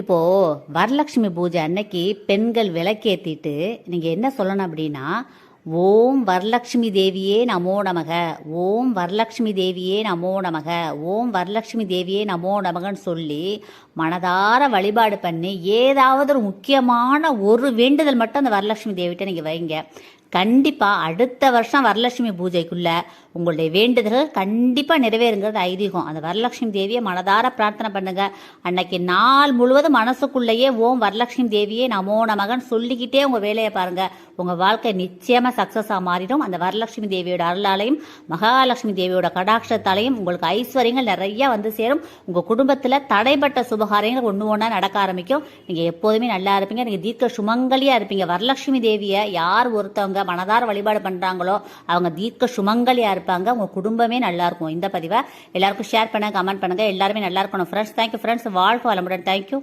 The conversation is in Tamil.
இப்போ வரலட்சுமி பூஜை அன்னைக்கு பெண்கள் விளக்கேத்திட்டு நீங்க என்ன சொல்லணும் அப்படின்னா, ஓம் வரலட்சுமி தேவியே நமோ நமக, ஓம் வரலட்சுமி தேவியே நமோ நமக, ஓம் வரலட்சுமி தேவியே நமோ நமகன்னு சொல்லி மனதார வழிபாடு பண்ணி ஏதாவது ஒரு முக்கியமான ஒரு வேண்டுதல் மட்டும் அந்த வரலட்சுமி தேவிட்ட நீங்க வைங்க. கண்டிப்பா அடுத்த வருஷம் வரலட்சுமி பூஜைக்குள்ள உங்களுடைய வேண்டுதல்கள் கண்டிப்பா நிறைவேறுங்கிறது ஐதீகம். அந்த வரலட்சுமி தேவியை மனதார பிரார்த்தனை பண்ணுங்க. அன்னைக்கு நாள் முழுவதும் மனசுக்குள்ளேயே ஓம் வரலட்சுமி தேவியே நமோ நமகன்னு சொல்லிக்கிட்டே உங்க வேலையை பாருங்க. உங்க வாழ்க்கை நிச்சயமா சக்சஸா மாறிடும். அந்த வரலட்சுமி தேவியோட அருளாலையும் மகாலட்சுமி தேவியோட கடாட்சத்தாலையும் உங்களுக்கு ஐஸ்வர்யங்கள் நிறைய வந்து சேரும். உங்க குடும்பத்துல தடைப்பட்ட சுபகாரியங்கள் ஒன்று ஒன்றா நடக்க ஆரம்பிக்கும். நீங்க எப்போதுமே நல்லா இருப்பீங்க. நீங்க தீர்க்க சுமங்கலியா இருப்பீங்க. வரலட்சுமி தேவியை யார் ஒருத்தவங்க மனதார வழிபாடு பண்றாங்களோ அவங்க தீர்க்க சுமங்கலியா இருப்பாங்க. உங்க குடும்பமே நல்லா இருக்கும். இந்த பதிவை எல்லாருக்கும் ஷேர் பண்ணுங்க, கமெண்ட் பண்ணுங்க. எல்லாருமே நல்லா இருக்கணும் ஃப்ரெண்ட்ஸ். Thank you friends. வாழ்க்கை வளமுடன். தேங்க்யூ.